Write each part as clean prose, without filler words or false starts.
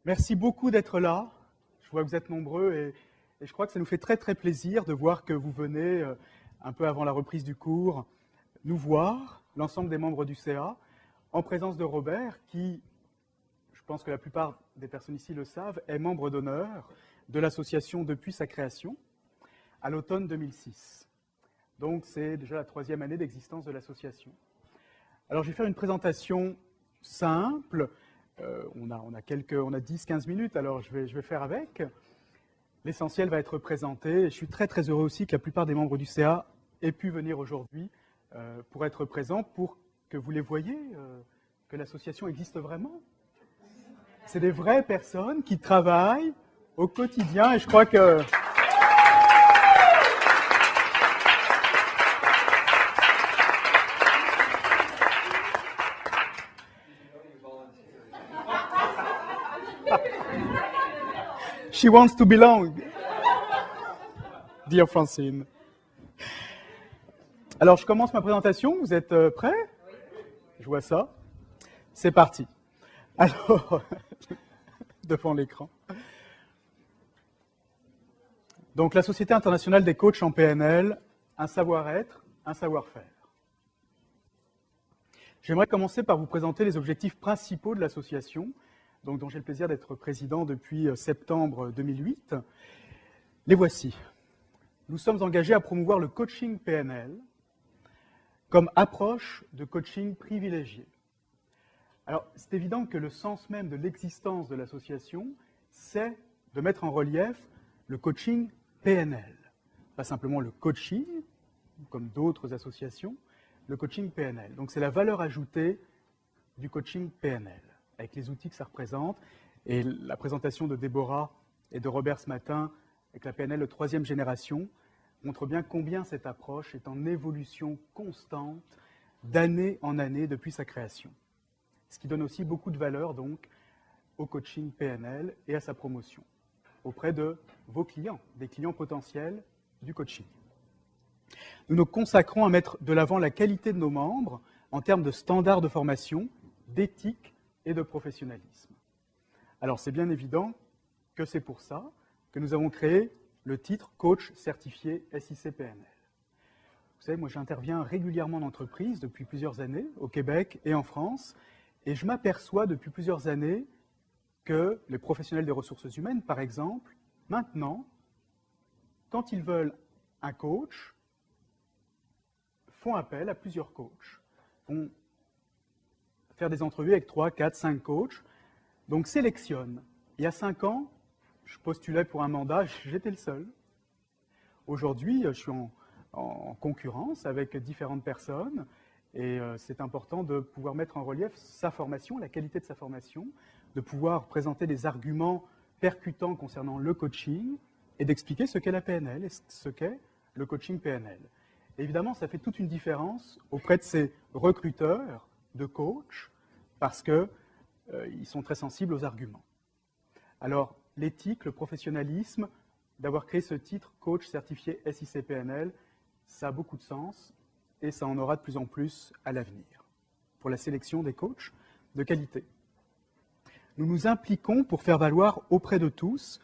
Merci beaucoup d'être là. Je vois que vous êtes nombreux et je crois que ça nous fait très très plaisir de voir que vous venez, un peu avant la reprise du cours, nous voir, l'ensemble des membres du CA, en présence de Robert, qui, je pense que la plupart des personnes ici le savent, est membre d'honneur de l'association depuis sa création, à l'automne 2006. Donc c'est déjà la 3e année d'existence de l'association. Alors je vais faire une présentation simple. On a 10-15 minutes, alors je vais faire avec. L'essentiel va être présenté. Je suis très très heureux aussi que la plupart des membres du CA aient pu venir aujourd'hui pour être présents, pour que vous les voyiez, que l'association existe vraiment. C'est des vraies personnes qui travaillent au quotidien et je crois que... She wants to belong, dear Francine. Alors, je commence ma présentation. Vous êtes prêts? Je vois ça. C'est parti. Alors, devant l'écran. Donc, la Société internationale des coachs en PNL, un savoir-être, un savoir-faire. J'aimerais commencer par vous présenter les objectifs principaux de l'association, donc dont j'ai le plaisir d'être président depuis septembre 2008. Les voici. Nous sommes engagés à promouvoir le coaching PNL comme approche de coaching privilégié. Alors, c'est évident que le sens même de l'existence de l'association, c'est de mettre en relief le coaching PNL. Pas simplement le coaching, comme d'autres associations, le coaching PNL. Donc, c'est la valeur ajoutée du coaching PNL, avec les outils que ça représente. Et la présentation de Déborah et de Robert ce matin, avec la PNL de 3e génération, montre bien combien cette approche est en évolution constante, d'année en année depuis sa création. Ce qui donne aussi beaucoup de valeur, donc, au coaching PNL et à sa promotion, auprès de vos clients, des clients potentiels du coaching. Nous nous consacrons à mettre de l'avant la qualité de nos membres en termes de standards de formation, d'éthique et de professionnalisme. Alors, c'est bien évident que c'est pour ça que nous avons créé le titre Coach certifié SIC-PNL. Vous savez, moi j'interviens régulièrement en entreprise depuis plusieurs années, au Québec et en France, et je m'aperçois depuis plusieurs années que les professionnels des ressources humaines, par exemple, maintenant, quand ils veulent un coach, font appel à plusieurs coachs, vont faire des entrevues avec 3, 4, 5 coachs, donc sélectionnent. Il y a 5 ans, je postulais pour un mandat, j'étais le seul. Aujourd'hui, je suis en concurrence avec différentes personnes et c'est important de pouvoir mettre en relief sa formation, la qualité de sa formation, de pouvoir présenter des arguments percutants concernant le coaching et d'expliquer ce qu'est la PNL et ce qu'est le coaching PNL. Et évidemment, ça fait toute une différence auprès de ces recruteurs de coachs parce qu'ils sont très sensibles aux arguments. Alors, l'éthique, le professionnalisme, d'avoir créé ce titre coach certifié SIC-PNL, ça a beaucoup de sens et ça en aura de plus en plus à l'avenir pour la sélection des coachs de qualité. Nous nous impliquons pour faire valoir auprès de tous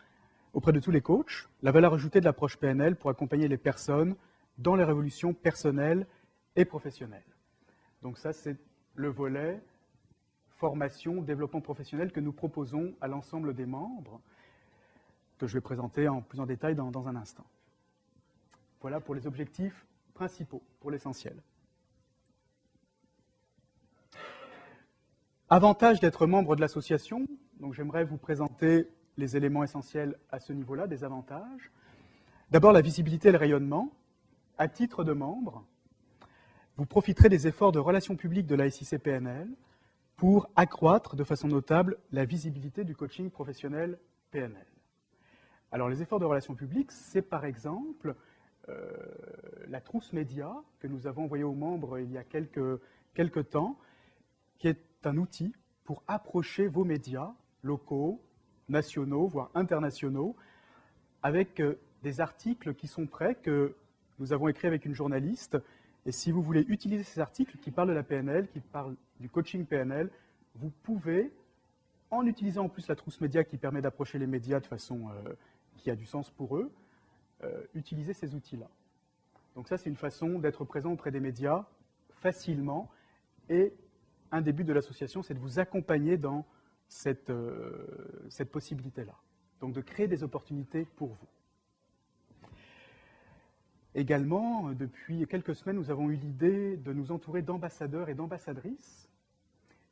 les coachs, la valeur ajoutée de l'approche PNL pour accompagner les personnes dans les révolutions personnelles et professionnelles. Donc ça, c'est le volet formation, développement professionnel que nous proposons à l'ensemble des membres, que je vais présenter en plus en détail dans un instant. Voilà pour les objectifs principaux, pour l'essentiel. Avantage d'être membre de l'association, donc j'aimerais vous présenter les éléments essentiels à ce niveau-là, des avantages. D'abord, la visibilité et le rayonnement. À titre de membre, vous profiterez des efforts de relations publiques de la SIC-PNL pour accroître de façon notable la visibilité du coaching professionnel PNL. Alors, les efforts de relations publiques, c'est par exemple la trousse média que nous avons envoyée aux membres il y a quelques temps, qui est un outil pour approcher vos médias locaux, nationaux, voire internationaux, avec des articles qui sont prêts, que nous avons écrits avec une journaliste. Et si vous voulez utiliser ces articles qui parlent de la PNL, qui parlent du coaching PNL, vous pouvez en utilisant en plus la trousse média qui permet d'approcher les médias de façon qui a du sens pour eux, utiliser ces outils-là. Donc ça, c'est une façon d'être présent auprès des médias facilement. Et un des buts de l'association, c'est de vous accompagner dans cette possibilité-là. Donc de créer des opportunités pour vous. Également, depuis quelques semaines, nous avons eu l'idée de nous entourer d'ambassadeurs et d'ambassadrices.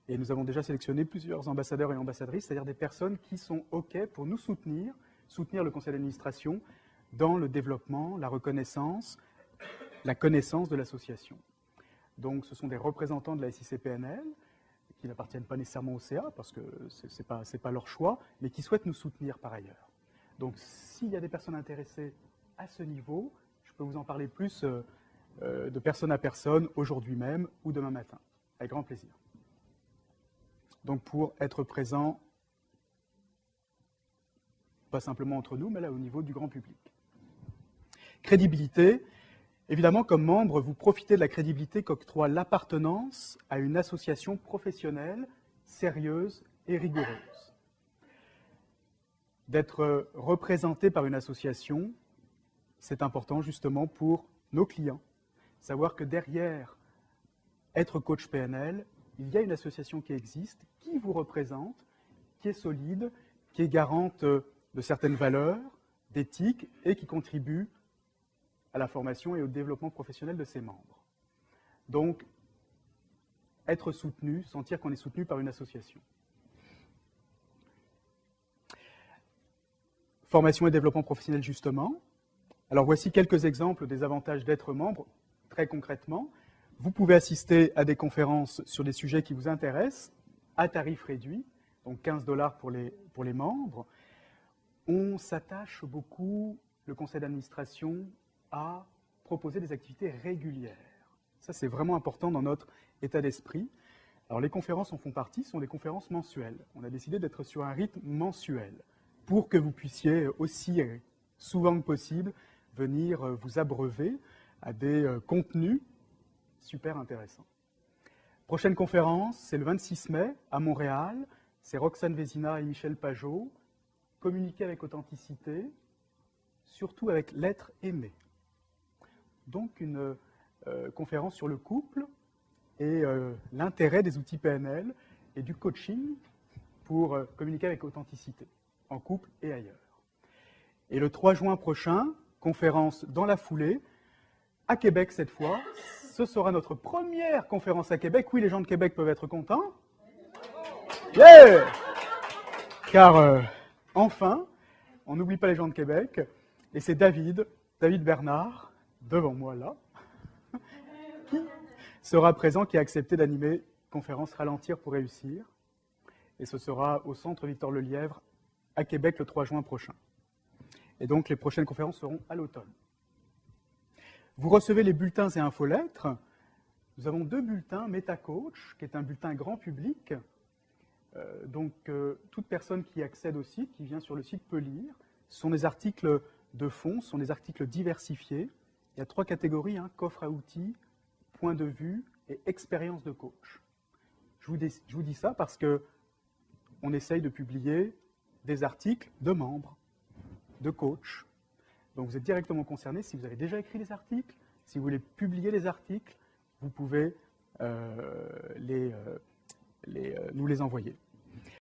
Et nous avons déjà sélectionné plusieurs ambassadeurs et ambassadrices, c'est-à-dire des personnes qui sont OK pour nous soutenir le conseil d'administration dans le développement, la reconnaissance, la connaissance de l'association. Donc ce sont des représentants de la SICPNL, qui n'appartiennent pas nécessairement au CA, parce que ce n'est pas leur choix, mais qui souhaitent nous soutenir par ailleurs. Donc s'il y a des personnes intéressées à ce niveau, je peux vous en parler plus de personne à personne, aujourd'hui même ou demain matin, avec grand plaisir. Donc pour être présent, pas simplement entre nous, mais là au niveau du grand public. Crédibilité. Évidemment, comme membre, vous profitez de la crédibilité qu'octroie l'appartenance à une association professionnelle, sérieuse et rigoureuse. D'être représenté par une association, c'est important justement pour nos clients. Savoir que derrière être coach PNL, il y a une association qui existe, qui vous représente, qui est solide, qui est garante de certaines valeurs, d'éthique et qui contribue à la formation et au développement professionnel de ses membres. Donc, être soutenu, sentir qu'on est soutenu par une association. Formation et développement professionnel, justement. Alors, voici quelques exemples des avantages d'être membre, très concrètement. Vous pouvez assister à des conférences sur des sujets qui vous intéressent, à tarif réduit, donc 15 $ pour les membres. On s'attache beaucoup, le conseil d'administration, à proposer des activités régulières. Ça, c'est vraiment important dans notre état d'esprit. Alors, les conférences en font partie, sont des conférences mensuelles. On a décidé d'être sur un rythme mensuel pour que vous puissiez aussi souvent que possible venir vous abreuver à des contenus super intéressants. Prochaine conférence, c'est le 26 mai à Montréal. C'est Roxane Vézina et Michel Pajot. Communiquer avec authenticité, surtout avec l'être aimé. Donc une conférence sur le couple et l'intérêt des outils PNL et du coaching pour communiquer avec authenticité, en couple et ailleurs. Et le 3 juin prochain, conférence dans la foulée, à Québec cette fois. Ce sera notre première conférence à Québec. Oui, les gens de Québec peuvent être contents. Yeah! Car enfin, on n'oublie pas les gens de Québec, et c'est David Bernard, devant moi là, qui sera présent, qui a accepté d'animer conférence Ralentir pour réussir. Et ce sera au centre Victor Lelièvre à Québec le 3 juin prochain. Et donc les prochaines conférences seront à l'automne. Vous recevez les bulletins et infolettres. Nous avons 2 bulletins, MetaCoach, qui est un bulletin grand public. Toute personne qui accède au site, qui vient sur le site peut lire. Ce sont des articles de fond, ce sont des articles diversifiés. Il y a 3 catégories, coffre à outils, point de vue et expérience de coach. Je vous dis ça parce qu'on essaye de publier des articles de membres, de coachs. Donc vous êtes directement concerné. Si vous avez déjà écrit des articles, si vous voulez publier des articles, vous pouvez nous les envoyer.